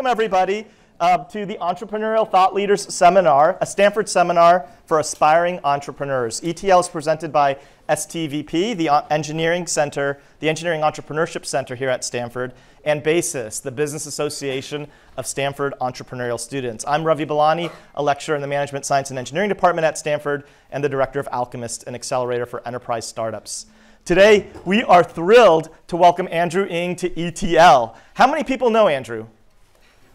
welcome everybody to the Entrepreneurial Thought Leaders Seminar, a Stanford seminar for aspiring entrepreneurs. ETL is presented by STVP, the Engineering Center, the Engineering Entrepreneurship Center here at Stanford, and BASIS, the Business Association of Stanford Entrepreneurial Students. I'm Ravi Belani, a lecturer in the Management Science and Engineering Department at Stanford, and the director of Alchemist, an accelerator for enterprise startups. Today, we are thrilled to welcome Andrew Ng to ETL. How many people know Andrew?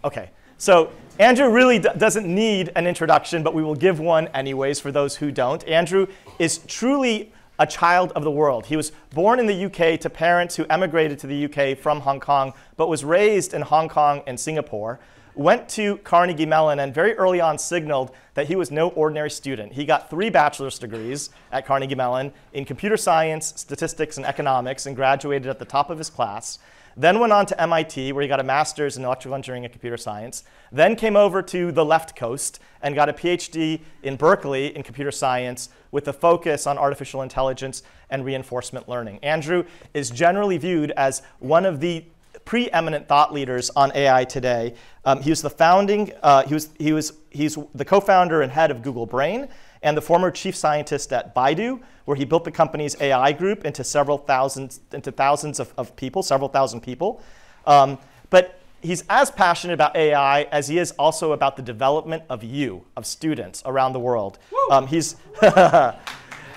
Okay, so Andrew really doesn't need an introduction, but we will give one anyways for those who don't. Andrew is truly a child of the world. He was born in the UK to parents who emigrated to the UK from Hong Kong, but was raised in Hong Kong and Singapore. Went to Carnegie Mellon and very early on signaled that he was no ordinary student. He got 3 bachelor's degrees at Carnegie Mellon in computer science, statistics, and economics, and graduated at the top of his class. Then went on to MIT, where he got a master's in electrical engineering and computer science. Then came over to the left coast and got a PhD in Berkeley in computer science with a focus on artificial intelligence and reinforcement learning. Andrew is generally viewed as one of the preeminent thought leaders on AI today. He's the co-founder and head of Google Brain, and the former chief scientist at Baidu, where he built the company's AI group into several thousand people. But he's as passionate about AI as he is also about the development of students around the world. And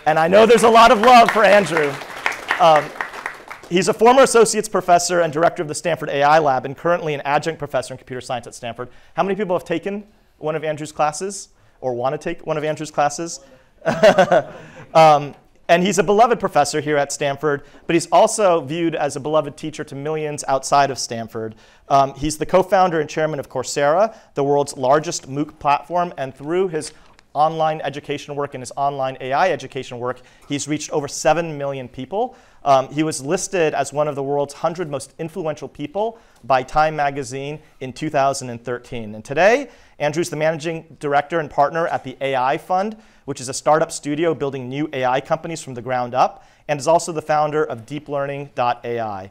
I know there's a lot of love for Andrew. He's a former associate's professor and director of the Stanford AI Lab, and currently an adjunct professor in computer science at Stanford. How many people have taken one of Andrew's classes or want to take one of Andrew's classes? And he's a beloved professor here at Stanford, but he's also viewed as a beloved teacher to millions outside of Stanford. He's the co-founder and chairman of Coursera, the world's largest MOOC platform, and through his online education work and his online AI education work, he's reached over 7 million people. He was listed as one of the world's 100 most influential people by Time magazine in 2013. And today, Andrew's the managing director and partner at the AI Fund, which is a startup studio building new AI companies from the ground up, and is also the founder of DeepLearning.AI.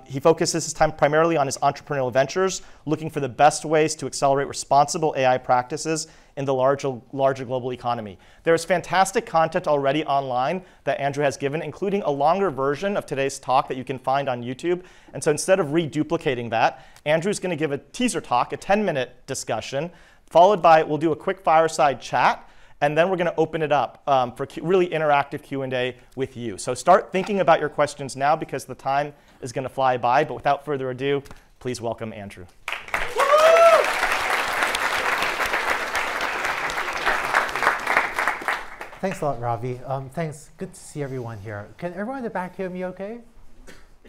He focuses his time primarily on his entrepreneurial ventures, looking for the best ways to accelerate responsible AI practices in the larger global economy. There is fantastic content already online that Andrew has given, including a longer version of today's talk that you can find on YouTube. And so instead of reduplicating that, Andrew's going to give a teaser talk, a 10-minute discussion, followed by, we'll do a quick fireside chat, and then we're going to open it up for really interactive Q&A with you. So start thinking about your questions now, because the time is going to fly by. But without further ado, please welcome Andrew. Thanks a lot, Ravi. Thanks. Good to see everyone here. Can everyone in the back hear me OK?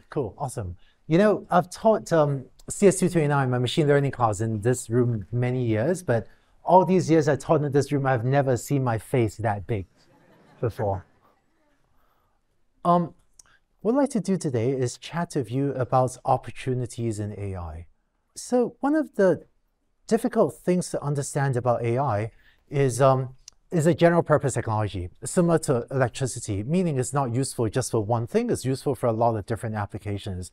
Cool. Awesome. You know, I've taught CS229, my machine learning class, in this room many years. But all these years I taught in this room, I've never seen my face that big before. What I'd like to do today is chat with you about opportunities in AI. So one of the difficult things to understand about AI is a general purpose technology, similar to electricity, meaning it's not useful just for one thing, it's useful for a lot of different applications.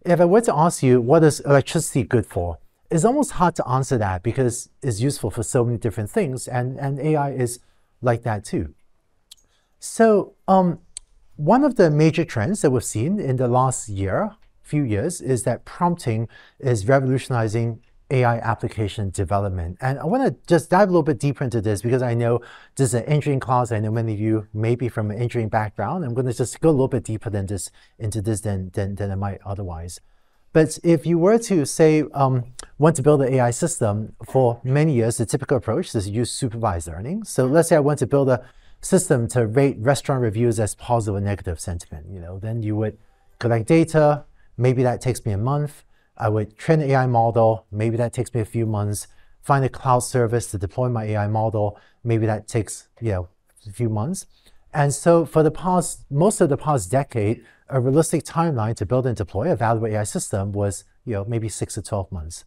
If I were to ask you, what is electricity good for? It's almost hard to answer that, because it's useful for so many different things, and AI is like that too. So one of the major trends that we've seen in the last few years, is that prompting is revolutionizing AI application development. And I want to just dive a little bit deeper into this, because I know this is an engineering class. I know many of you may be from an engineering background. I'm going to just go a little bit deeper into this than I might otherwise. But if you were to say, want to build an AI system, for many years, the typical approach is to use supervised learning. So let's say I want to build a system to rate restaurant reviews as positive or negative sentiment. Then you would collect data. Maybe that takes me a month. I would train an AI model. Maybe that takes me a few months. Find a cloud service to deploy my AI model. Maybe that takes a few months. And so for most of the past decade, a realistic timeline to build and deploy a valuable AI system was maybe 6 to 12 months.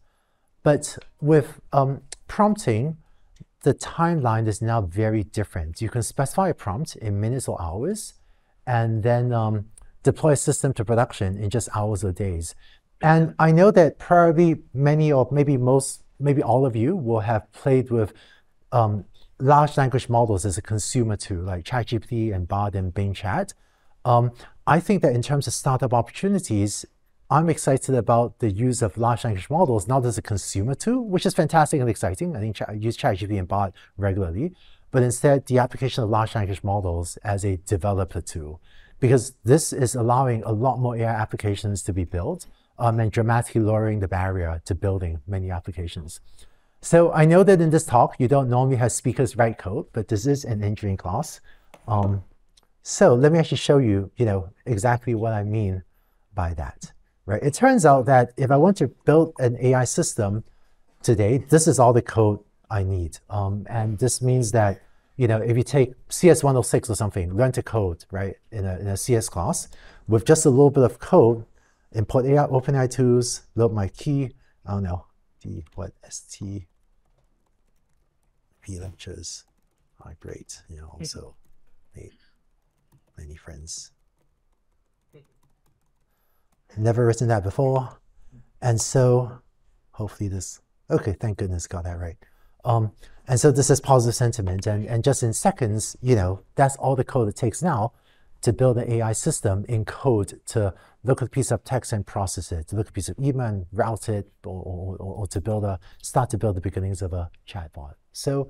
But with prompting, the timeline is now very different. You can specify a prompt in minutes or hours, and then deploy a system to production in just hours or days. And I know that probably many or maybe most, maybe all of you will have played with large language models as a consumer tool, like ChatGPT and Bard and Bing Chat. I think that in terms of startup opportunities, I'm excited about the use of large language models, not as a consumer tool, which is fantastic and exciting. I think I use ChatGPT and Bard regularly, but instead the application of large language models as a developer tool, because this is allowing a lot more AI applications to be built and dramatically lowering the barrier to building many applications. So I know that in this talk, you don't normally have speakers write code, but this is an engineering class. So let me actually show you, exactly what I mean by that. Right? It turns out that if I want to build an AI system today, this is all the code I need. And this means that, if you take CS 106 or something, learn to code, right, in a CS class, with just a little bit of code, import AI, OpenAI tools, load my key, I don't know, STVP lectures are great, also made many friends. Never written that before. And so hopefully this, okay, thank goodness got that right. And so this is positive sentiment. And just in seconds, that's all the code it takes now to build an AI system in code to look at a piece of text and process it, to look at a piece of email and route it, or to start to build the beginnings of a chatbot. So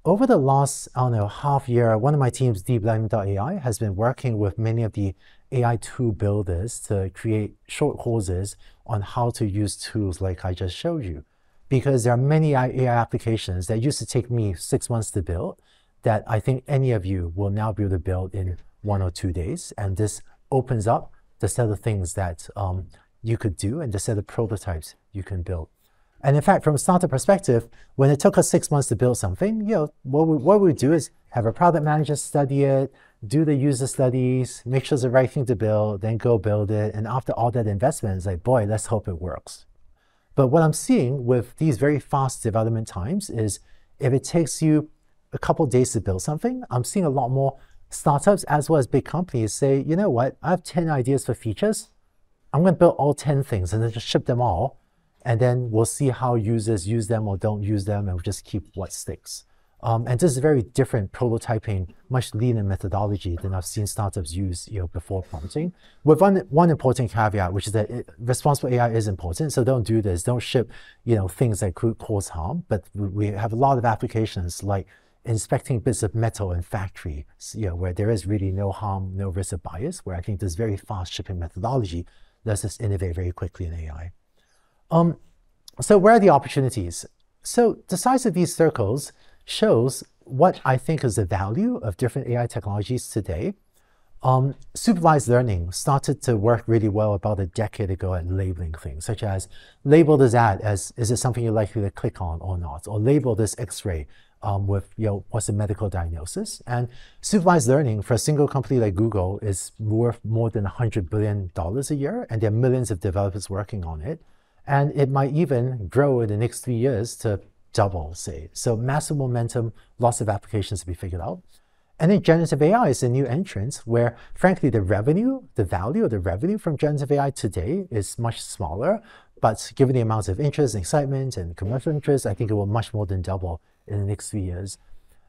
over the last, half year, one of my teams, DeepLearning.AI, has been working with many of the AI tool builders to create short courses on how to use tools like I just showed you. Because there are many AI applications that used to take me 6 months to build that I think any of you will now be able to build in 1 or 2 days. And this opens up the set of things that you could do and the set of prototypes you can build. And in fact, from a startup perspective, when it took us 6 months to build something, what we do is have a product manager study it, do the user studies, make sure it's the right thing to build, then go build it. And after all that investment, it's like, boy, let's hope it works. But what I'm seeing with these very fast development times is if it takes you a couple of days to build something, I'm seeing a lot more startups as well as big companies say, you know what, I have 10 ideas for features. I'm going to build all 10 things and then just ship them all. And then we'll see how users use them or don't use them, and we'll just keep what sticks. And this is a very different prototyping, much leaner methodology than I've seen startups use before prompting. With one important caveat, which is that responsible AI is important, so don't do this. Don't ship things that could cause harm. But we have a lot of applications like inspecting bits of metal in factory, where there is really no harm, no risk of bias, where I think this very fast shipping methodology lets us innovate very quickly in AI. So where are the opportunities? So the size of these circles shows what I think is the value of different AI technologies today. Supervised learning started to work really well about a decade ago at labeling things, such as label this ad as, is it something you're likely to click on or not? Or label this X-ray with, what's the medical diagnosis? And supervised learning for a single company like Google is worth more than $100 billion a year, and there are millions of developers working on it. And it might even grow in the next 3 years to double, say. So massive momentum, lots of applications to be figured out. And then generative AI is a new entrant where, frankly, the value of the revenue from generative AI today is much smaller. But given the amounts of interest and excitement and commercial interest, I think it will much more than double in the next 3 years.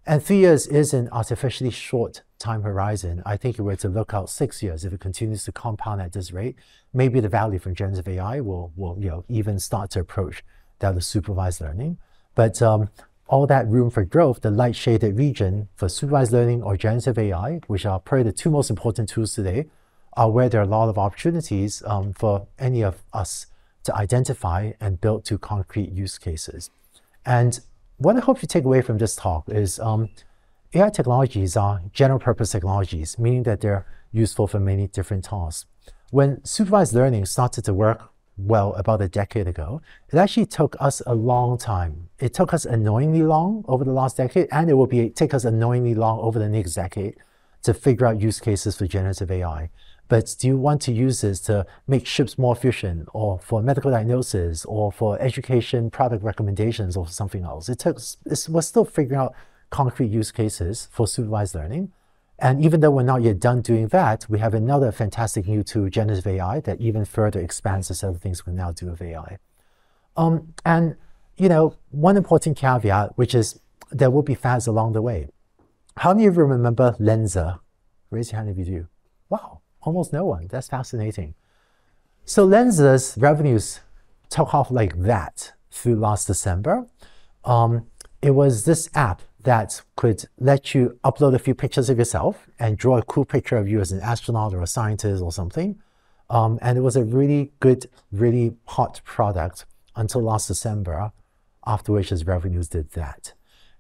And 3 years is an artificially short time horizon. I think if we were to look out 6 years, if it continues to compound at this rate, maybe the value from generative AI will even start to approach that of supervised learning. But all that room for growth, the light shaded region for supervised learning or generative AI, which are probably the two most important tools today, are where there are a lot of opportunities for any of us to identify and build to concrete use cases. And what I hope you take away from this talk is AI technologies are general purpose technologies, meaning that they're useful for many different tasks. When supervised learning started to work well about a decade ago, it actually took us a long time. It took us annoyingly long over the last decade, and it will take us annoyingly long over the next decade to figure out use cases for generative AI. But do you want to use this to make ships more efficient, or for medical diagnosis, or for education product recommendations, or something else? We're still figuring out concrete use cases for supervised learning. And even though we're not yet done doing that, we have another fantastic new tool, generative AI, that even further expands the set of things we now do with AI. And one important caveat, which is there will be fads along the way. How many of you remember Lensa? Raise your hand if you do. Wow, almost no one. That's fascinating. So Lensa's revenues took off like that through last December. It was this app that could let you upload a few pictures of yourself and draw a cool picture of you as an astronaut or a scientist or something. And it was a really good, really hot product until last December, after which its revenues did that.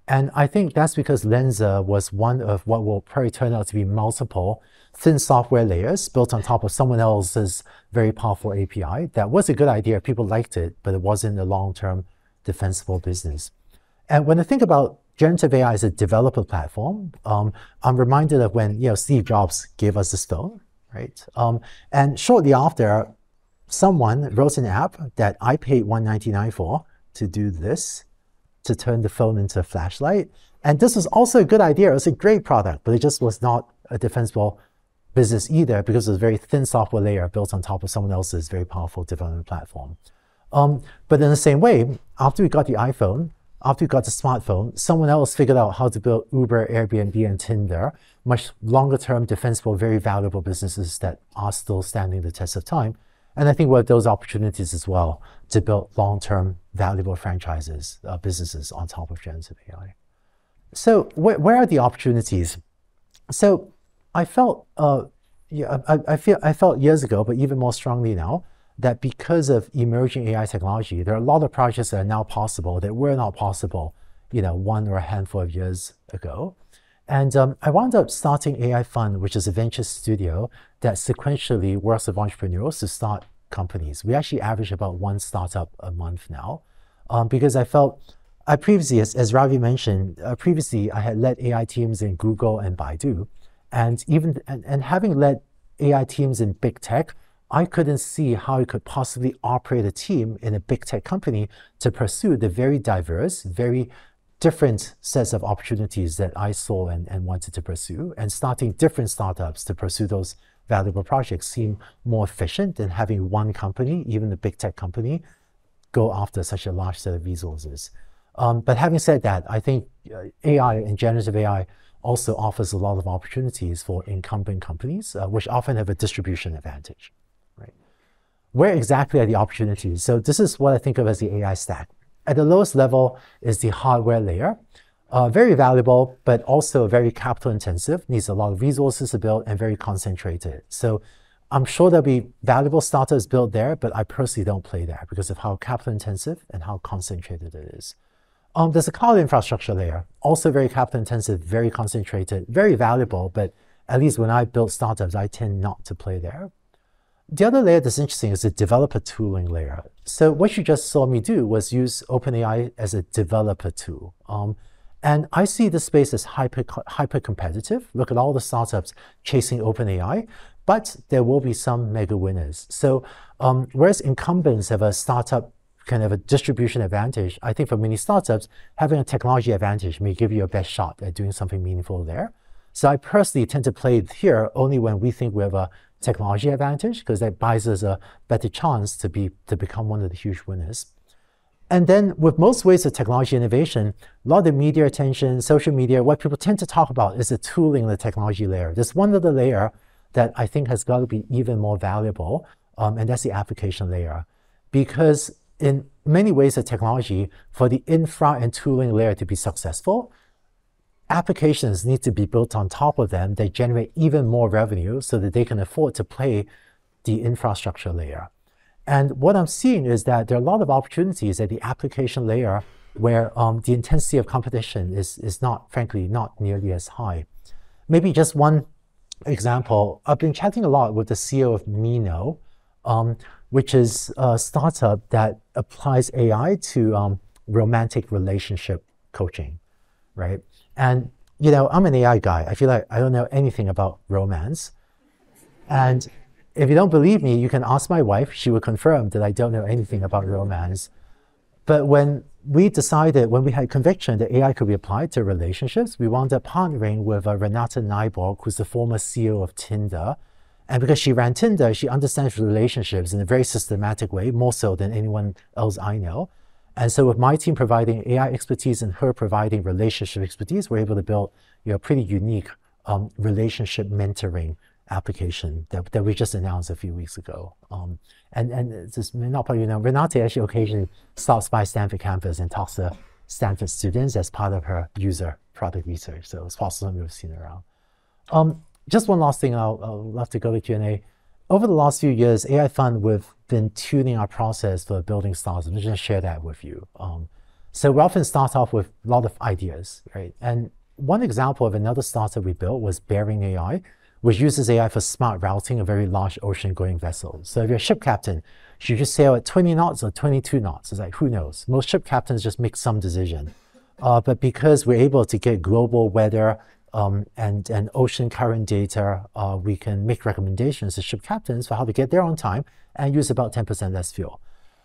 And I think that's because Lensa was one of what will probably turn out to be multiple thin software layers built on top of someone else's very powerful API. That was a good idea. People liked it, but it wasn't a long-term defensible business. And when I think about generative AI as a developer platform, I'm reminded of when Steve Jobs gave us this phone, right? And shortly after, someone wrote an app that I paid $199 for to do this, to turn the phone into a flashlight. And this was also a good idea. It was a great product, but it just was not a defensible business either because it was a very thin software layer built on top of someone else's very powerful development platform. But in the same way, after we got the iPhone, after we got the smartphone, someone else figured out how to build Uber, Airbnb, and Tinder, much longer-term, defensible, very valuable businesses that are still standing the test of time. And I think we have those opportunities as well to build long-term, valuable franchises, businesses on top of generative AI. So where are the opportunities? So I felt, I felt years ago, but even more strongly now, that because of emerging AI technology, there are a lot of projects that are now possible that were not possible, one or a handful of years ago. And I wound up starting AI Fund, which is a venture studio that sequentially works with entrepreneurs to start companies. We actually average about one startup a month now, because I felt, I previously, as Ravi mentioned, previously I had led AI teams in Google and Baidu, and having led AI teams in big tech, I couldn't see how I could possibly operate a team in a big tech company to pursue the very diverse, very different sets of opportunities that I saw and wanted to pursue. And starting different startups to pursue those valuable projects seemed more efficient than having one company, even a big tech company, go after such a large set of resources. But having said that, I think AI and generative AI also offers a lot of opportunities for incumbent companies, which often have a distribution advantage. Where exactly are the opportunities? So this is what I think of as the AI stack. At the lowest level is the hardware layer. Very valuable, but also very capital intensive, needs a lot of resources to build and very concentrated. So I'm sure there'll be valuable startups built there, but I personally don't play there because of how capital intensive and how concentrated it is. There's a cloud infrastructure layer, also very capital intensive, very concentrated, very valuable, but at least when I build startups, I tend not to play there. The other layer that's interesting is the developer tooling layer. So what you just saw me do was use OpenAI as a developer tool. And I see this space as hyper competitive. Look at all the startups chasing OpenAI, but there will be some mega winners. So whereas incumbents have a startup kind of a distribution advantage, I think for many startups, having a technology advantage may give you a best shot at doing something meaningful there. So I personally tend to play it here only when we think we have a technology advantage, because that buys us a better chance to become one of the huge winners. And then with most ways of technology innovation, a lot of the media attention, social media, what people tend to talk about is the tooling, the technology layer. There's one other layer that I think has got to be even more valuable, and that's the application layer. Because in many ways of technology, for the infra and tooling layer to be successful, applications need to be built on top of them that generate even more revenue so that they can afford to play the infrastructure layer. And what I'm seeing is that there are a lot of opportunities at the application layer where the intensity of competition is not, frankly, not nearly as high. Maybe just one example. I've been chatting a lot with the CEO of Mino, which is a startup that applies AI to romantic relationship coaching, right? And I'm an AI guy. I feel like I don't know anything about romance. And if you don't believe me, you can ask my wife. She will confirm that I don't know anything about romance. But when we decided when we had conviction that AI could be applied to relationships, we wound up partnering with Renata Nyborg, who's the former CEO of Tinder. And because she ran Tinder, she understands relationships in a very systematic way, more so than anyone else I know. And so with my team providing AI expertise and her providing relationship expertise, we're able to build a pretty unique relationship mentoring application that we just announced a few weeks ago. And this may not probably Renate actually occasionally stops by Stanford campus and talks to Stanford students as part of her user product research. So it's possible you've seen her around. Just one last thing, I'll love to go to Q&A. Over the last few years, AI Fund, we've been tuning our process for building startups. I'm just going to share that with you. So we often start off with a lot of ideas, right? And one example of another startup we built was Bearing.AI, which uses AI for smart routing of very large ocean-going vessels. So if you're a ship captain, should you sail at 20 knots or 22 knots? It's like, who knows? Most ship captains just make some decision. But because we're able to get global weather and ocean current data, we can make recommendations to ship captains for how to get there on time and use about 10% less fuel.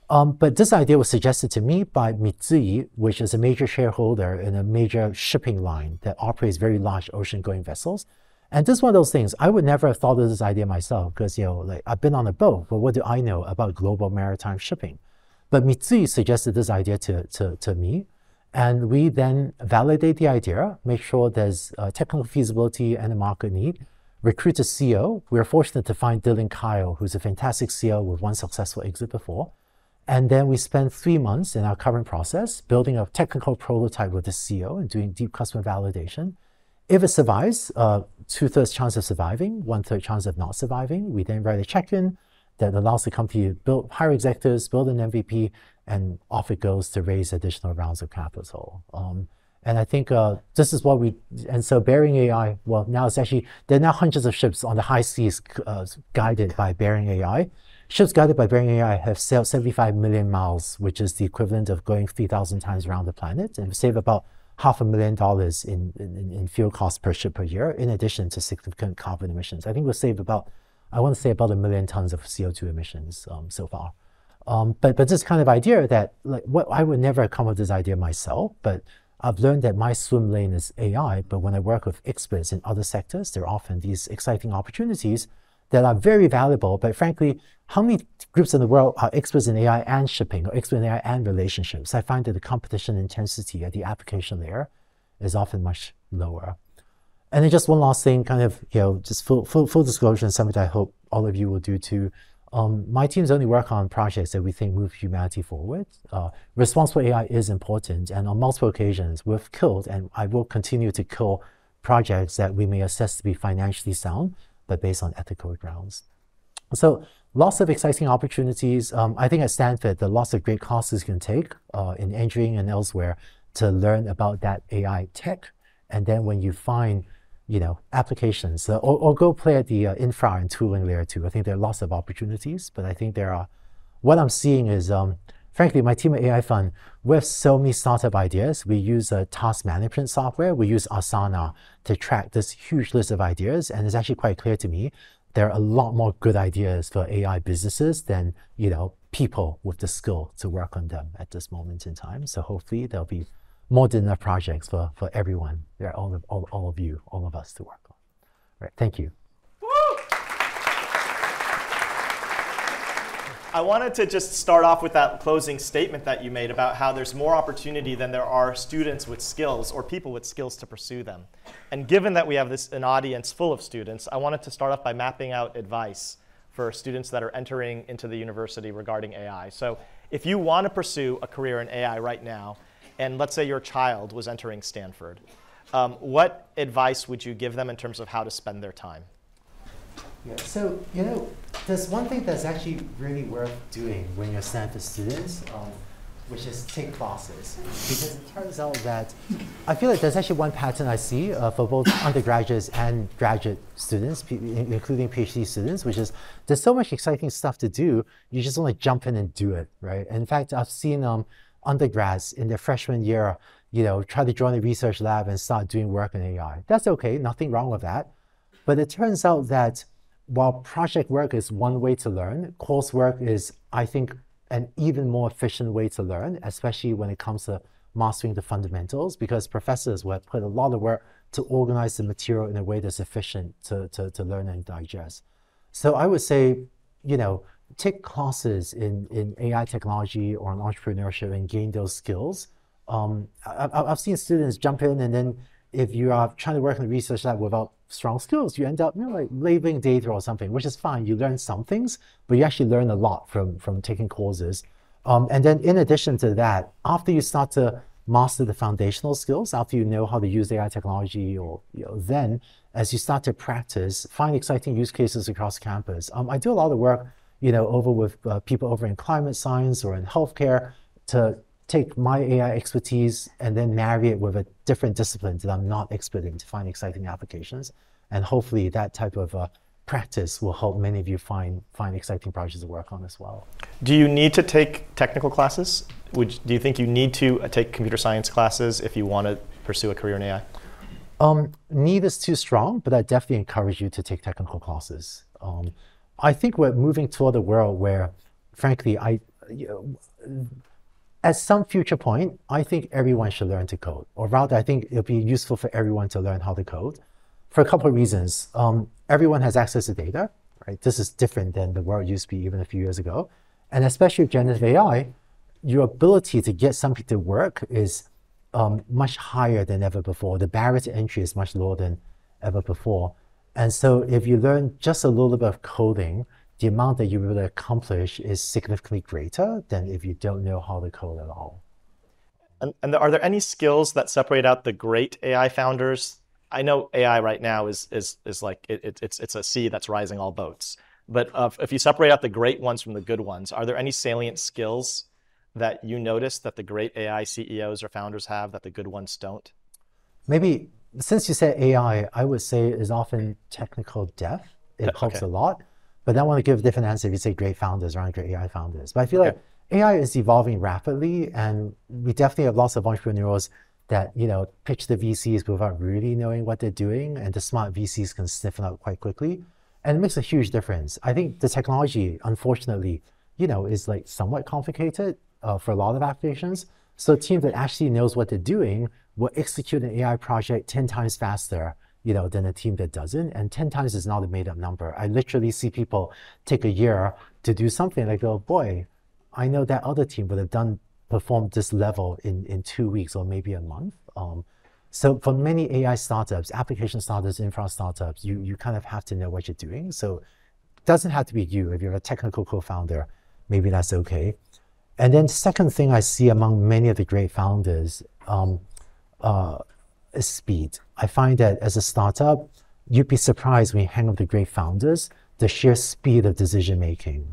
But this idea was suggested to me by Mitsui, which is a major shareholder in a major shipping line that operates very large ocean-going vessels. And this is one of those things, I would never have thought of this idea myself because, like I've been on a boat, but what do I know about global maritime shipping? But Mitsui suggested this idea to me. And we then validate the idea, make sure there's technical feasibility and a market need, recruit a CEO. We were fortunate to find Dylan Kyle, who's a fantastic CEO with one successful exit before. And then we spent 3 months in our current process building a technical prototype with the CEO and doing deep customer validation. If it survives, 2/3 chance of surviving, 1/3 chance of not surviving. We then write a check-in that allows the company to hire executives, build an MVP, and off it goes to raise additional rounds of capital. And I think this is what and so Bearing.AI, well, now it's actually, there are now hundreds of ships on the high seas guided by Bearing.AI. Ships guided by Bearing.AI have sailed 75 million miles, which is the equivalent of going 3,000 times around the planet, and save about $500,000 in fuel costs per ship per year, in addition to significant carbon emissions. I think we'll save about, I want to say about 1 million tons of CO2 emissions so far. But this kind of idea that, like, I would never come up with this idea myself, but I've learned that my swim lane is AI, but when I work with experts in other sectors, there are often these exciting opportunities that are very valuable. But frankly, how many groups in the world are experts in AI and shipping or experts in AI and relationships? I find that the competition intensity at the application layer is often much lower. And then just one last thing, kind of, just full disclosure, and something that I hope all of you will do too. My teams only work on projects that we think move humanity forward. Responsible AI is important, and on multiple occasions, we've killed, and I will continue to kill projects that we may assess to be financially sound, but based on ethical grounds. So lots of exciting opportunities. I think at Stanford, there are lots of great courses you can take in engineering and elsewhere to learn about that AI tech. And then when you find applications, or go play at the infra and tooling layer too. I think there are lots of opportunities, but I think what I'm seeing is, frankly, my team at AI Fund, we have so many startup ideas. We use a task management software. We use Asana to track this huge list of ideas. And it's actually quite clear to me, there are a lot more good ideas for AI businesses than, people with the skill to work on them at this moment in time. So hopefully there'll be more than enough projects for everyone, all of you, all of us to work on. All right, thank you. I wanted to just start off with that closing statement that you made about how there's more opportunity than there are students with skills or people with skills to pursue them. And given that we have an audience full of students, I wanted to start off by mapping out advice for students that are entering into the university regarding AI. So if you want to pursue a career in AI right now, and let's say your child was entering Stanford, what advice would you give them in terms of how to spend their time? Yeah, so, there's one thing that's actually really worth doing when you're Stanford students, which is take classes. Because it turns out that I feel like there's actually one pattern I see for both undergraduates and graduate students, including PhD students, which is there's so much exciting stuff to do, you just want to jump in and do it, right? And in fact, I've seen undergrads in their freshman year, try to join a research lab and start doing work in AI. That's okay, nothing wrong with that. But it turns out that while project work is one way to learn, coursework is, I think, an even more efficient way to learn, especially when it comes to mastering the fundamentals, because professors will put a lot of work to organize the material in a way that's efficient to learn and digest. So I would say, take classes in AI technology or in entrepreneurship and gain those skills. I've seen students jump in, and then if you are trying to work in the research lab without strong skills, you end up like labeling data or something, which is fine. You learn some things, but you actually learn a lot from taking courses. And then in addition to that, after you start to master the foundational skills, after you know how to use AI technology, or then as you start to practice, find exciting use cases across campus. I do a lot of work, over with people over in climate science or in healthcare to take my AI expertise and then marry it with a different discipline that I'm not expert in to find exciting applications. And hopefully that type of practice will help many of you find exciting projects to work on as well. Do you need to take technical classes? Do you think you need to take computer science classes if you want to pursue a career in AI? Need is too strong, but I definitely encourage you to take technical classes. I think we're moving toward a world where, frankly, at some future point, I think everyone should learn to code, or rather, I think it'll be useful for everyone to learn how to code for a couple of reasons. Everyone has access to data, right? This is different than the world used to be even a few years ago. And especially with generative AI, your ability to get something to work is much higher than ever before. The barrier to entry is much lower than ever before. And so if you learn just a little bit of coding, the amount that you will accomplish is significantly greater than if you don't know how to code at all. And are there any skills that separate out the great AI founders? I know AI right now is like, it's a sea that's rising all boats. But if you separate out the great ones from the good ones, are there any salient skills that you notice that the great AI CEOs or founders have that the good ones don't? Maybe, since you said AI, I would say is often technical depth. It helps a lot. But I want to give a different answer if you say great founders aren't great AI founders. But I feel like AI is evolving rapidly, and we definitely have lots of entrepreneurs that pitch the VCs without really knowing what they're doing, and the smart VCs can sniff it out quite quickly. And it makes a huge difference. I think the technology, unfortunately, is like somewhat complicated for a lot of applications. So a team that actually knows what they're doing will execute an AI project 10 times faster than a team that doesn't. And 10 times is not a made up number. I literally see people take a year to do something, and I go, boy, I know that other team would have performed this level in 2 weeks or maybe a month. So for many AI startups, application startups, infra startups, you kind of have to know what you're doing. So it doesn't have to be you. If you're a technical co-founder, maybe that's okay. And then second thing I see among many of the great founders is speed. I find that as a startup, you'd be surprised when you hang with the great founders, the sheer speed of decision making.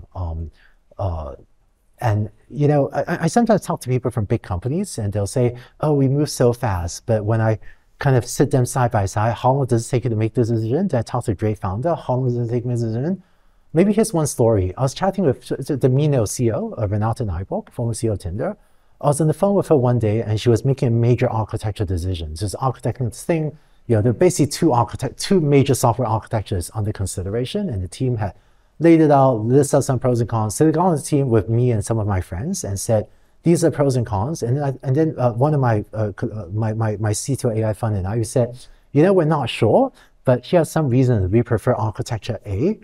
And I sometimes talk to people from big companies, and they'll say, "Oh, we move so fast." But when I kind of sit them side by side, how long does it take you to make this decision? Then I talk to a great founder, how long does it take to make this decision? Maybe here's one story. I was chatting with the Mino CEO, Renata Nyborg, former CEO of Tinder. I was on the phone with her one day, and she was making a major architecture decision. She was architecting this thing. There are basically two major software architectures under consideration, and the team had laid it out, listed out some pros and cons. So they got on the team with me and some of my friends and said, these are pros and cons. And then one of my C2 AI fund and I said, we're not sure, but here are some reasons we prefer architecture A.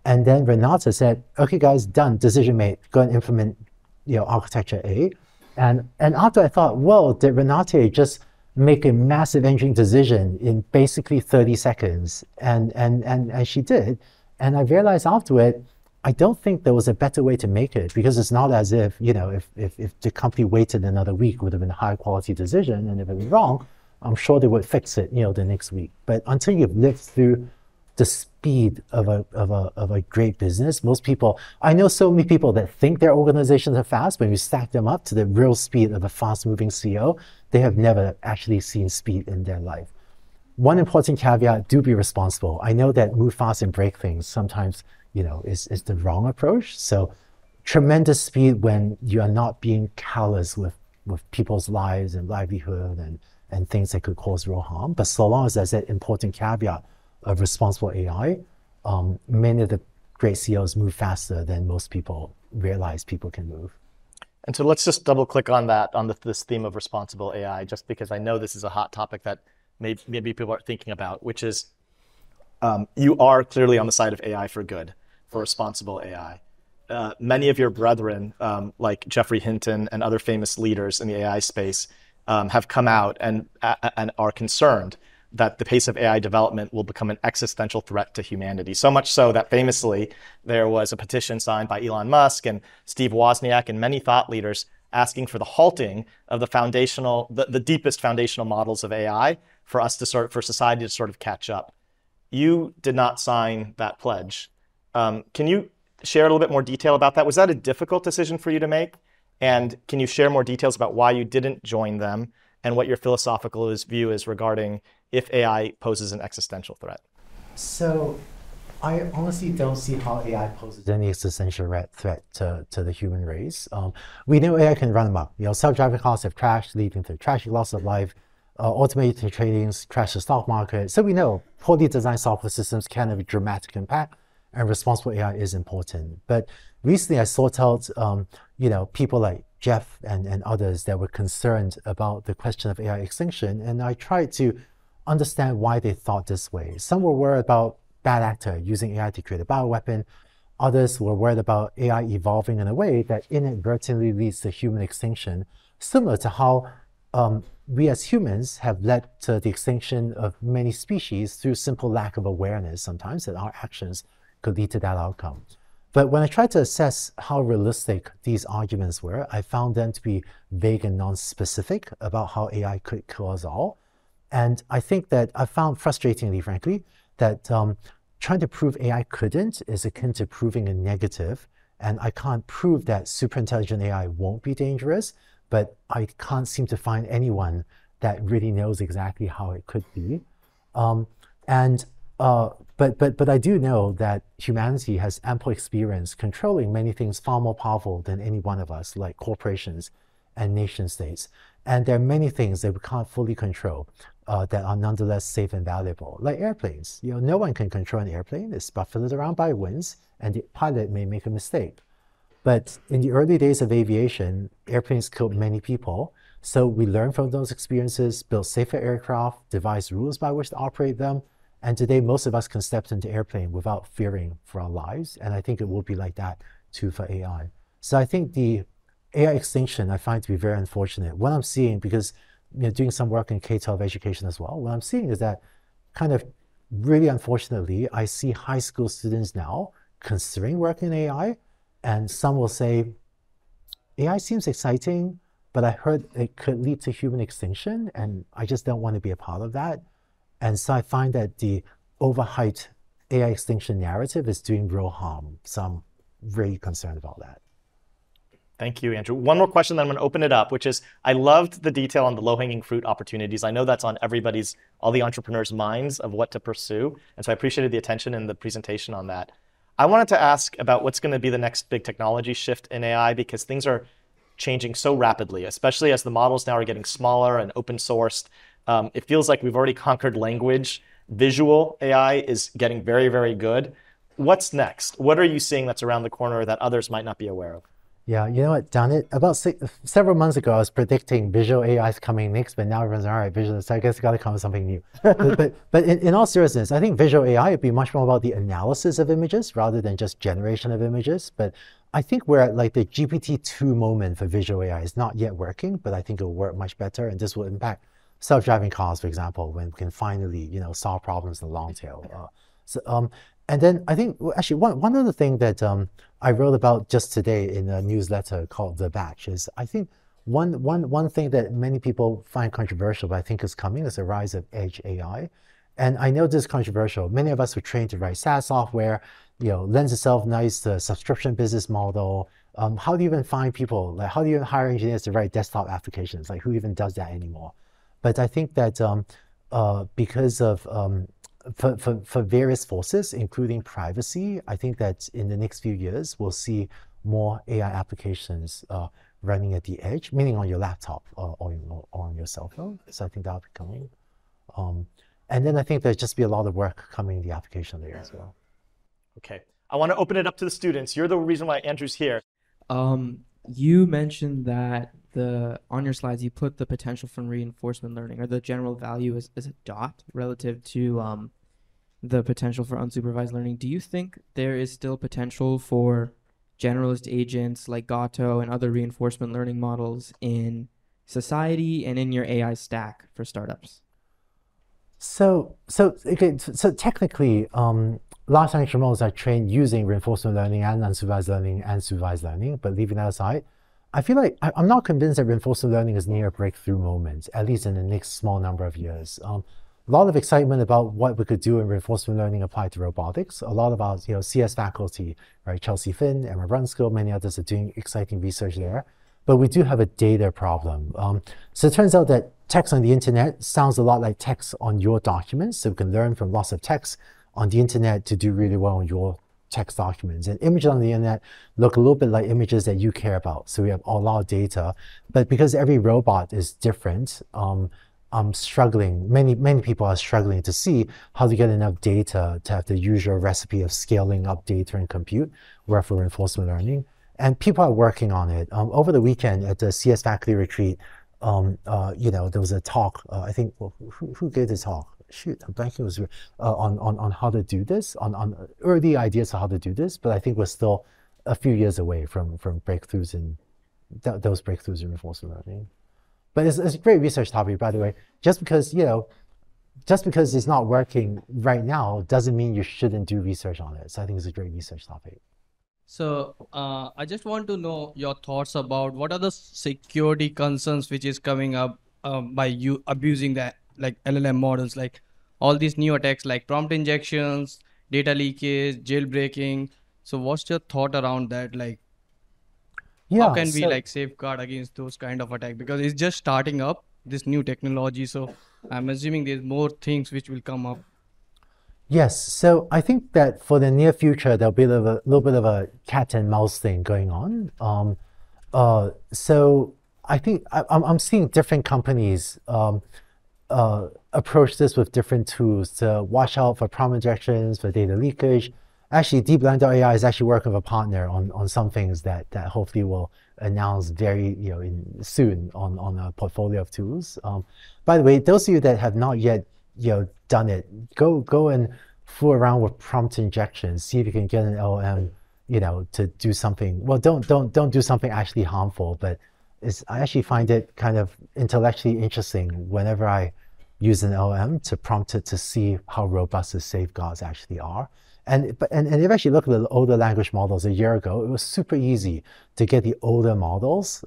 And then Renata said, okay, guys, done, decision made, go and implement architecture A. And after I thought, whoa, did Renata just make a massive engineering decision in basically 30 seconds? And she did. And I realized afterward, I don't think there was a better way to make it, because it's not as if, if the company waited another week, it would have been a high quality decision. And if it was wrong, I'm sure they would fix it, the next week. But until you've lived through the speed of a great business, most people, I know so many people that think their organizations are fast, but when you stack them up to the real speed of a fast moving CEO, they have never actually seen speed in their life. One important caveat, do be responsible. I know that move fast and break things sometimes, is the wrong approach. So tremendous speed when you are not being callous with people's lives and livelihood and things that could cause real harm. But so long as there's that important caveat of responsible AI, many of the great CEOs move faster than most people realize people can move. And so let's just double click on that, on this theme of responsible AI, just because I know this is a hot topic that maybe people are thinking about, which is you are clearly on the side of AI for good, for responsible AI. Many of your brethren, like Jeffrey Hinton and other famous leaders in the AI space, have come out and are concerned that the pace of AI development will become an existential threat to humanity. So much so that famously there was a petition signed by Elon Musk and Steve Wozniak and many thought leaders asking for the halting of the deepest foundational models of AI for society to sort of catch up. You did not sign that pledge. Can you share a little bit more detail about that? Was that a difficult decision for you to make? And can you share more details about why you didn't join them and what your philosophical view is regarding if AI poses an existential threat? So I honestly don't see how AI poses any existential threat to the human race. We know AI can run amok. Self-driving cars have crashed, leading to tragic loss of life. Automated tradings crash the stock market. So we know poorly designed software systems can have a dramatic impact, and responsible AI is important. But recently I sought out people like Jeff and others that were concerned about the question of AI extinction, and I tried to understand why they thought this way. Some were worried about bad actor using AI to create a bioweapon. Others were worried about AI evolving in a way that inadvertently leads to human extinction, similar to how we as humans have led to the extinction of many species through simple lack of awareness sometimes that our actions could lead to that outcome. But when I tried to assess how realistic these arguments were, I found them to be vague and non-specific about how AI could kill us all. And I think that I found frustratingly, frankly, that trying to prove AI couldn't is akin to proving a negative. And I can't prove that super-intelligent AI won't be dangerous, but I can't seem to find anyone that really knows exactly how it could be. But I do know that humanity has ample experience controlling many things far more powerful than any one of us, like corporations and nation states. And there are many things that we can't fully control that are nonetheless safe and valuable, like airplanes. No one can control an airplane. It's buffeted around by winds, and the pilot may make a mistake. But in the early days of aviation, airplanes killed many people. So we learned from those experiences, built safer aircraft, devised rules by which to operate them. And today, most of us can step into airplane without fearing for our lives. And I think it will be like that too for AI. So I think the AI extinction I find to be very unfortunate. What I'm seeing, because doing some work in K-12 education as well, what I'm seeing is that kind of really unfortunately, I see high school students now considering working in AI. And some will say, AI seems exciting, but I heard it could lead to human extinction, and I just don't want to be a part of that. And so I find that the overhyped AI extinction narrative is doing real harm. So I'm really concerned about that. Thank you, Andrew. One more question, then I'm going to open it up, which is, I loved the detail on the low-hanging fruit opportunities. I know that's on all the entrepreneurs' minds of what to pursue. And so I appreciated the attention and the presentation on that. I wanted to ask about what's going to be the next big technology shift in AI, because things are changing so rapidly, especially as the models now are getting smaller and open sourced. It feels like we've already conquered language. Visual AI is getting very, very good. What's next? What are you seeing that's around the corner that others might not be aware of? Yeah, you know what, Don, about several months ago, I was predicting visual AI is coming next, but now everyone's all right, visual, so I guess it's got to come with something new. but in all seriousness, I think visual AI would be much more about the analysis of images rather than just generation of images. But I think we're at like the GPT-2 moment for visual AI. It's not yet working, but I think it will work much better, and this will impact self-driving cars, for example, when we can finally, solve problems in the long tail. And then I think, actually, one other thing that I wrote about just today in a newsletter called The Batch is, I think one thing that many people find controversial, but I think is coming, is the rise of edge AI. And I know this is controversial. Many of us were trained to write SaaS software, lends itself nice to subscription business model. How do you even find people? Like, how do you even hire engineers to write desktop applications? Like, who even does that anymore? But I think that because of for various forces, including privacy, I think that in the next few years, we'll see more AI applications running at the edge, meaning on your laptop or on your cell phone. So I think that'll be coming. And then I think there'll just be a lot of work coming in the application layer as well. Okay, I want to open it up to the students. You're the reason why Andrew's here. You mentioned that on your slides you put the potential for reinforcement learning, or the general value is a dot relative to the potential for unsupervised learning. Do you think there is still potential for generalist agents like Gato and other reinforcement learning models in society and in your AI stack for startups? So technically, large language models are trained using reinforcement learning and unsupervised learning and supervised learning. But leaving that aside, I feel like I'm not convinced that reinforcement learning is near a breakthrough moment, at least in the next small number of years. A lot of excitement about what we could do in reinforcement learning applied to robotics. A lot of our CS faculty, right, Chelsea Finn, Emma Brunskill, many others are doing exciting research there. But we do have a data problem. So it turns out that text on the internet sounds a lot like text on your documents. So we can learn from lots of text on the internet to do really well on your text documents. And images on the internet look a little bit like images that you care about. So we have a lot of data. But because every robot is different, I'm struggling, many people are struggling to see how to get enough data to have the usual recipe of scaling up data and compute, where for reinforcement learning. And people are working on it. Over the weekend at the CS faculty retreat, there was a talk, I think, well, who gave the talk? Shoot, I'm blanking. It was on how to do this, on early ideas of how to do this, but I think we're still a few years away from breakthroughs in those breakthroughs in reinforcement learning. But it's a great research topic, by the way. Just because it's not working right now doesn't mean you shouldn't do research on it. So I think it's a great research topic. So I just want to know your thoughts about what are the security concerns which is coming up by you abusing that, like LLM models, like all these new attacks like prompt injections, data leakage, jailbreaking. So what's your thought around that? Like, how can we like safeguard against those kind of attacks? Because it's just starting up, this new technology. So I'm assuming there's more things which will come up. Yes, so I think that for the near future, there'll be a little bit of a cat and mouse thing going on. So I think I'm seeing different companies approach this with different tools to watch out for prompt injections, for data leakage. Actually, DeepLearning.AI is actually working with a partner on some things that hopefully will announce very soon on a portfolio of tools. By the way, those of you that have not yet done it, go and fool around with prompt injections. See if you can get an LLM, to do something. Well, don't do something actually harmful, but I actually find it kind of intellectually interesting whenever I use an LLM to prompt it to see how robust the safeguards actually are. And if actually look at the older language models a year ago, it was super easy to get the older models,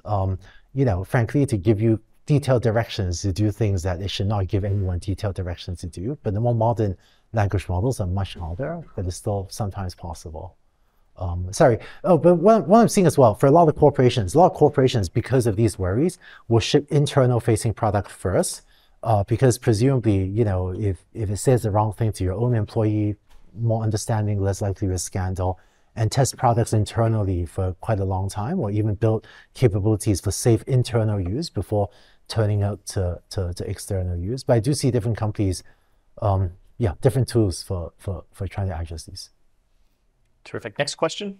frankly, to give you detailed directions to do things that it should not give anyone detailed directions to do. But the more modern language models are much harder, but it's still sometimes possible. But what I'm seeing as well, for a lot of corporations, because of these worries, will ship internal facing product first, because presumably, if it says the wrong thing to your own employee, more understanding, less likely to scandal, and test products internally for quite a long time, or even build capabilities for safe internal use before turning out to external use. But I do see different companies, different tools for trying to address these. Terrific. Next question.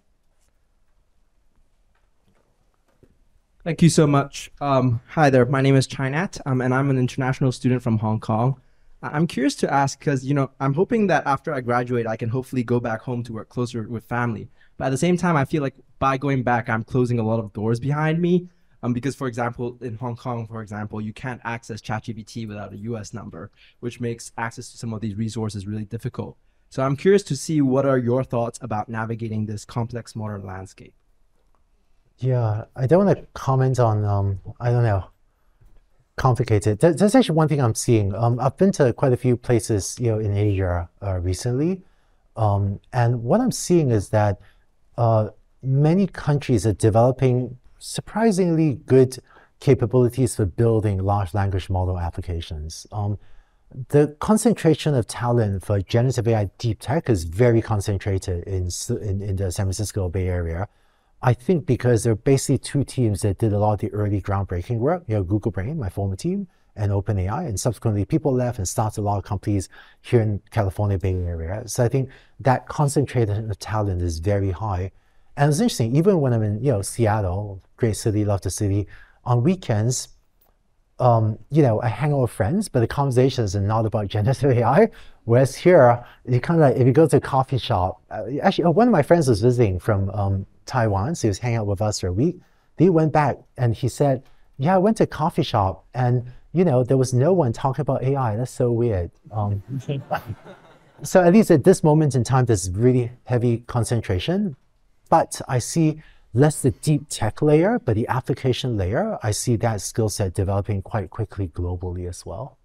Thank you so much. Hi there, my name is Chinat, and I'm an international student from Hong Kong. I'm curious to ask, because I'm hoping that after I graduate, I can hopefully go back home to work closer with family. But at the same time, I feel like by going back, I'm closing a lot of doors behind me. Because, for example, in Hong Kong, you can't access ChatGPT without a US number, which makes access to some of these resources really difficult. So I'm curious to see what are your thoughts about navigating this complex modern landscape. Yeah, I don't want to comment on, complicated. There's actually one thing I'm seeing. I've been to quite a few places, in Asia recently. And what I'm seeing is that many countries are developing surprisingly good capabilities for building large language model applications. The concentration of talent for generative AI deep tech is very concentrated in the San Francisco Bay Area. I think because there are basically two teams that did a lot of the early groundbreaking work, Google Brain, my former team, and OpenAI, and subsequently people left and started a lot of companies here in California Bay Area. So I think that concentration of talent is very high. And it's interesting, even when I'm in Seattle, great city, love the city, on weekends, I hang out with friends, but the conversations are not about generative AI. Whereas here, you kind of like, if you go to a coffee shop, actually, one of my friends was visiting from Taiwan, so he was hanging out with us for a week. He went back and he said, yeah, I went to a coffee shop and, there was no one talking about AI. That's so weird. So at least at this moment in time, there's really heavy concentration, but I see less the deep tech layer, but the application layer, I see that skill set developing quite quickly globally as well.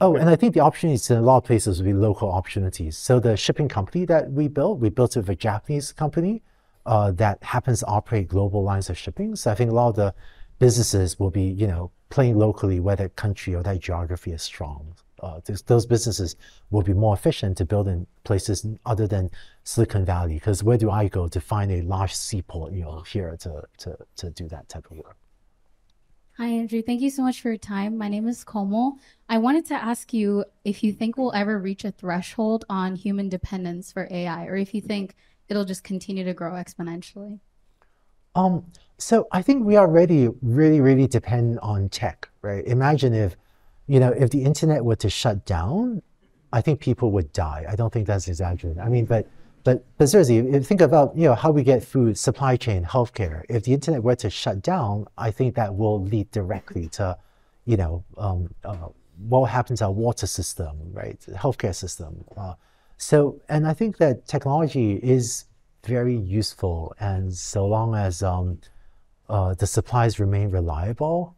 Oh, and I think the opportunities in a lot of places will be local opportunities. So the shipping company that we built it with a Japanese company that happens to operate global lines of shipping. So I think a lot of the businesses will be, playing locally where that country or that geography is strong. Those businesses will be more efficient to build in places other than Silicon Valley, because where do I go to find a large seaport, here to do that type of work? Hi, Andrew. Thank you so much for your time. My name is Komo. I wanted to ask you if you think we'll ever reach a threshold on human dependence for AI, or if you think it'll just continue to grow exponentially. So I think we already really, really depend on tech, right? Imagine if the internet were to shut down, I think people would die. I don't think that's exaggerated. I mean, but seriously, if you think about how we get food, supply chain, healthcare. If the internet were to shut down, I think that will lead directly to, what happens to our water system, right? The healthcare system. And I think that technology is very useful, and so long as the supplies remain reliable,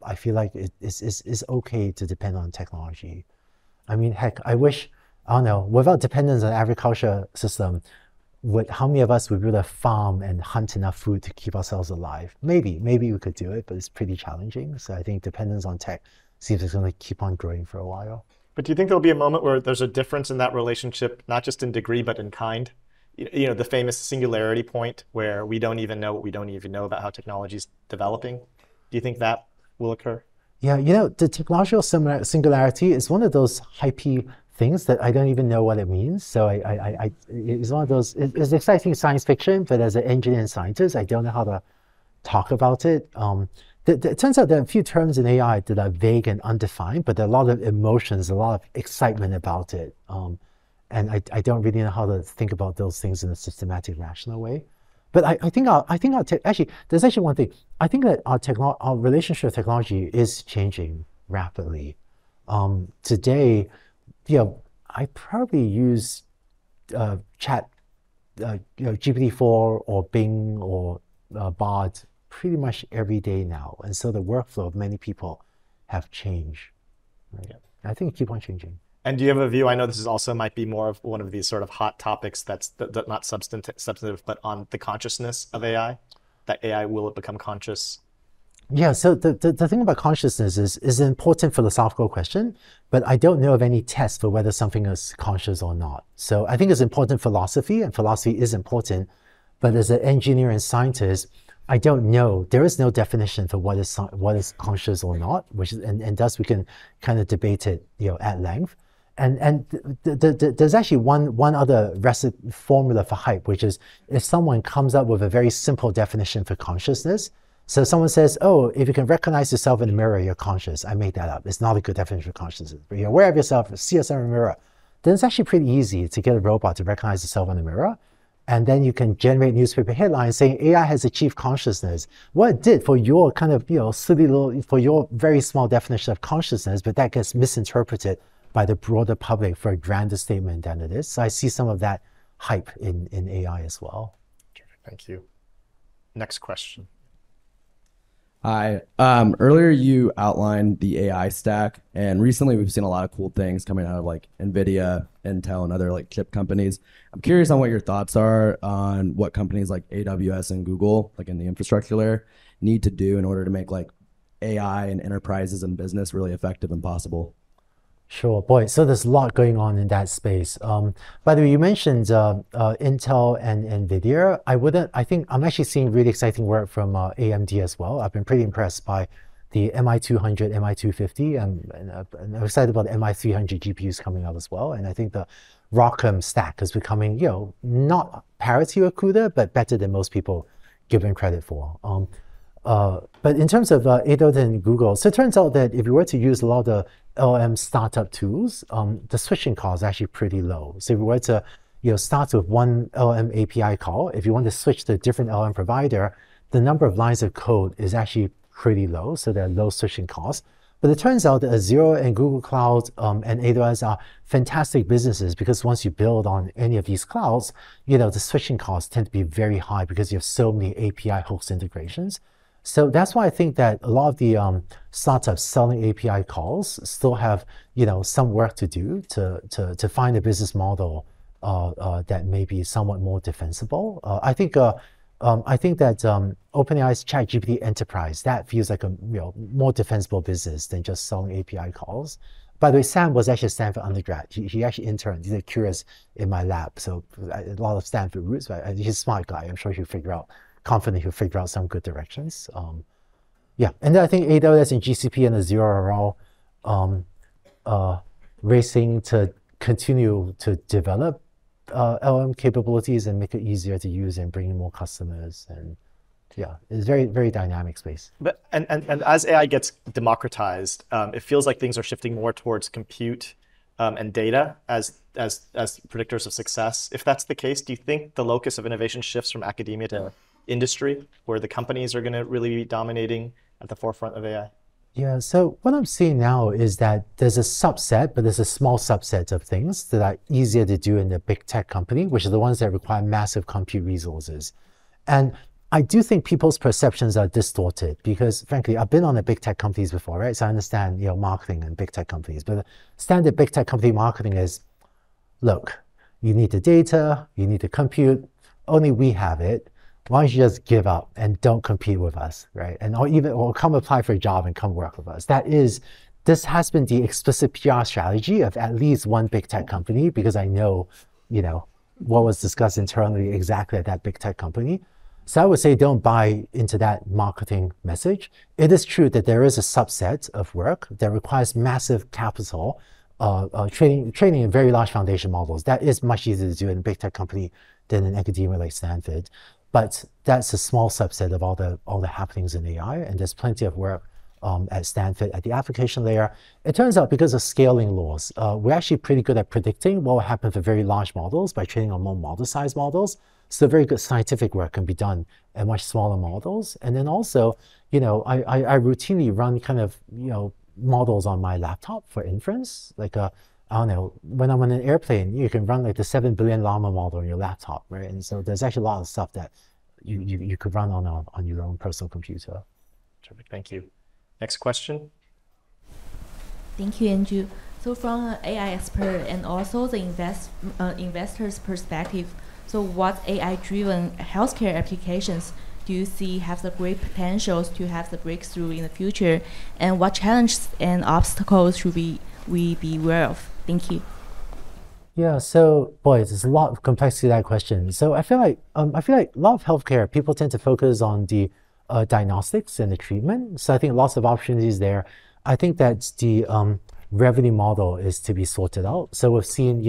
I feel like it's okay to depend on technology. I mean, heck, I don't know, without dependence on agriculture system, how many of us would be able to farm and hunt enough food to keep ourselves alive? Maybe we could do it, but it's pretty challenging. So I think dependence on tech seems it's going to keep on growing for a while. But do you think there'll be a moment where there's a difference in that relationship, not just in degree, but in kind? The famous Singularity Point, where we don't even know what we don't even know about how technology is developing. Do you think that will occur? Yeah, the technological singularity is one of those hypey things that I don't even know what it means. So it's one of those, it's exciting science fiction, but as an engineer and scientist, I don't know how to talk about it. It turns out there are a few terms in AI that are vague and undefined, but there are a lot of emotions, a lot of excitement about it. And I don't really know how to think about those things in a systematic, rational way. But I think actually, there's actually one thing. I think that our relationship with technology is changing rapidly. Today, I probably use chat, GPT-4 or Bing or Bard pretty much every day now. And so the workflow of many people have changed. Right? Yeah. I think it keeps on changing. And do you have a view? I know this is also might be more of one of these sort of hot topics that's not substantive, but on the consciousness of AI, that AI will become conscious? Yeah, so the thing about consciousness is an important philosophical question, but I don't know of any test for whether something is conscious or not. So I think it's important philosophy, and philosophy is important, but as an engineer and scientist, I don't know. There is no definition for what is conscious or not, and thus we can kind of debate it, at length. And there's actually one other formula for hype, which is if someone comes up with a very simple definition for consciousness. So someone says, oh, if you can recognize yourself in the mirror, you're conscious. I made that up. It's not a good definition of consciousness. But you're aware of yourself, see yourself in the mirror. Then it's actually pretty easy to get a robot to recognize itself in the mirror. And then you can generate newspaper headlines saying AI has achieved consciousness. What it did for your kind of, silly little, for your very small definition of consciousness, but that gets misinterpreted by the broader public for a grander statement than it is. So I see some of that hype in AI as well. Thank you. Next question. Hi. Earlier you outlined the AI stack, and recently we've seen a lot of cool things coming out of like NVIDIA, Intel, and other like chip companies. I'm curious on what your thoughts are on what companies like AWS and Google, like in the infrastructure layer, need to do in order to make like AI and enterprises and business really effective and possible. Sure, boy, so there's a lot going on in that space. By the way, you mentioned Intel and NVIDIA. I think I'm actually seeing really exciting work from AMD as well. I've been pretty impressed by the MI200, MI250, and I'm excited about the MI300 GPUs coming out as well. And I think the ROCm stack is becoming, not parity with CUDA, but better than most people give him credit for. But in terms of AWS and Google, so it turns out that if you were to use a lot of the LLM startup tools, the switching cost is actually pretty low. So if you were to start with one LLM API call, if you want to switch to a different LLM provider, the number of lines of code is actually pretty low, so there are low switching costs. But it turns out that Azure and Google Cloud and AWS are fantastic businesses because once you build on any of these clouds, the switching costs tend to be very high because you have so many API host integrations. So that's why I think that a lot of the startups selling API calls still have some work to do to find a business model that may be somewhat more defensible. I think that OpenAI's ChatGPT Enterprise, that feels like a more defensible business than just selling API calls. By the way, Sam was actually a Stanford undergrad. He actually interned. He's a curious in my lab, so a lot of Stanford roots. But he's a smart guy. I'm sure confident he'll figure out some good directions. Yeah, and then I think AWS and GCP and Azure are all racing to continue to develop LM capabilities and make it easier to use and bring in more customers. And yeah, it's very, very dynamic space. But and as AI gets democratized, it feels like things are shifting more towards compute and data as predictors of success. If that's the case, do you think the locus of innovation shifts from academia to industry, where the companies are going to really be dominating at the forefront of AI? Yeah, so what I'm seeing now is that there's a subset, but there's a small subset of things that are easier to do in the big tech company, which are the ones that require massive compute resources. And I do think people's perceptions are distorted because, frankly, I've been on the big tech companies before, right? So I understand, marketing and big tech companies. But the standard big tech company marketing is, look, you need the data, you need the compute, only we have it. Why don't you just give up and don't compete with us, right? Or come apply for a job and come work with us. This has been the explicit PR strategy of at least one big tech company because I know, what was discussed internally exactly at that big tech company. So I would say don't buy into that marketing message. It is true that there is a subset of work that requires massive capital, training in very large foundation models. That is much easier to do in a big tech company than in academia like Stanford. But that's a small subset of all the happenings in AI, and there's plenty of work at Stanford at the application layer. It turns out because of scaling laws, we're actually pretty good at predicting what will happen for very large models by training on more model size models. So very good scientific work can be done at much smaller models. And then also, I routinely run kind of, models on my laptop for inference. Like, I don't know, when I'm on an airplane, you can run like the 7 billion llama model on your laptop, right? And so there's actually a lot of stuff that you could run on your own personal computer. Terrific, thank you. Next question. Thank you, Andrew. So from an AI expert and also the investor's perspective, so what AI-driven healthcare applications do you see have the great potentials to have the breakthrough in the future? And what challenges and obstacles should we be aware of? Thank you. Yeah, so boy, there's a lot of complexity to that question. So I feel like a lot of healthcare, people tend to focus on the diagnostics and the treatment. So I think lots of opportunities there. I think that the revenue model is to be sorted out. So we've seen,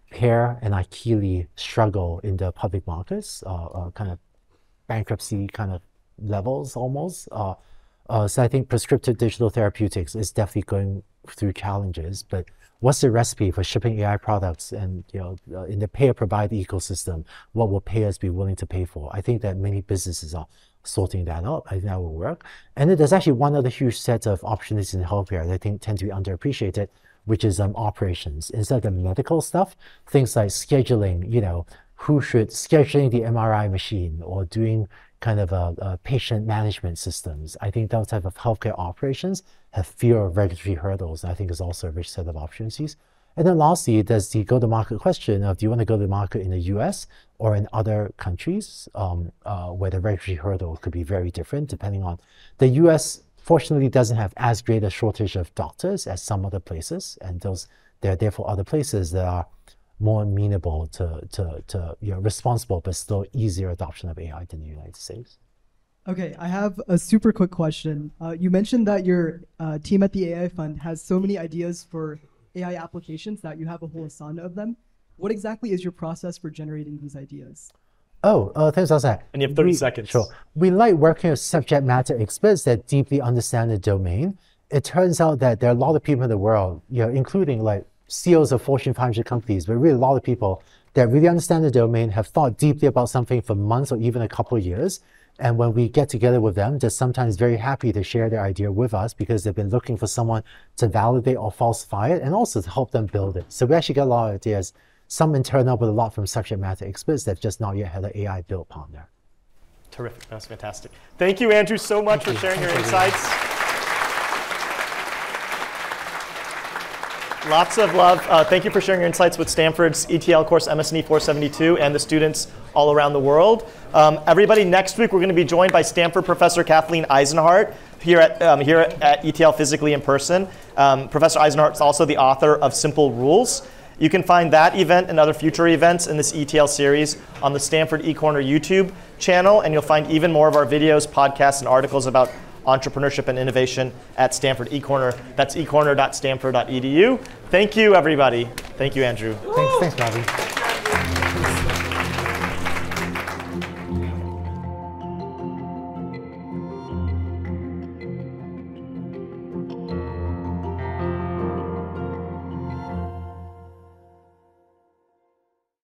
Pear and Akili struggle in the public markets, kind of bankruptcy kind of levels almost. So I think prescriptive digital therapeutics is definitely going through challenges, but what's the recipe for shipping AI products and in the payer-provider ecosystem, what will payers be willing to pay for? I think that many businesses are sorting that out. I think that will work. And then there's actually one other huge set of opportunities in healthcare that I think tend to be underappreciated, which is operations. Instead of the medical stuff, things like scheduling, scheduling the MRI machine or doing kind of patient management systems. I think those type of healthcare operations have fewer regulatory hurdles. I think is also a rich set of opportunities. And then lastly, there's the go-to-market question of do you want to go to market in the US or in other countries where the regulatory hurdle could be very different depending on the US. Fortunately, doesn't have as great a shortage of doctors as some other places, and there are therefore other places that are more amenable to responsible but still easier adoption of AI than the United States. Okay, I have a super quick question. You mentioned that your team at the AI Fund has so many ideas for AI applications that you have a whole asana of them. what exactly is your process for generating these ideas? Thanks, Zach. And you have 30 seconds. Sure. We like working with subject matter experts that deeply understand the domain. It turns out that there are a lot of people in the world, including like CEOs of Fortune 500 companies, but really a lot of people that really understand the domain, have thought deeply about something for months or even a couple of years. And when we get together with them, they're sometimes very happy to share their idea with us because they've been looking for someone to validate or falsify it and also to help them build it. So we actually get a lot of ideas, some internal, but a lot from subject matter experts that just not yet had an AI built upon there. Terrific. That's fantastic. Thank you, Andrew, so much for sharing your insights. Lots of love. Thank you for sharing your insights with Stanford's ETL course MSNE 472 and the students all around the world. Everybody, next week we're going to be joined by Stanford professor Kathleen Eisenhart here at ETL Physically in Person. Professor Eisenhart is also the author of Simple Rules. You can find that event and other future events in this ETL series on the Stanford eCorner YouTube channel, and you'll find even more of our videos, podcasts, and articles about entrepreneurship and innovation at Stanford eCorner. That's ecorner.stanford.edu. Thank you, everybody. Thank you, Andrew. Thanks, Ravi.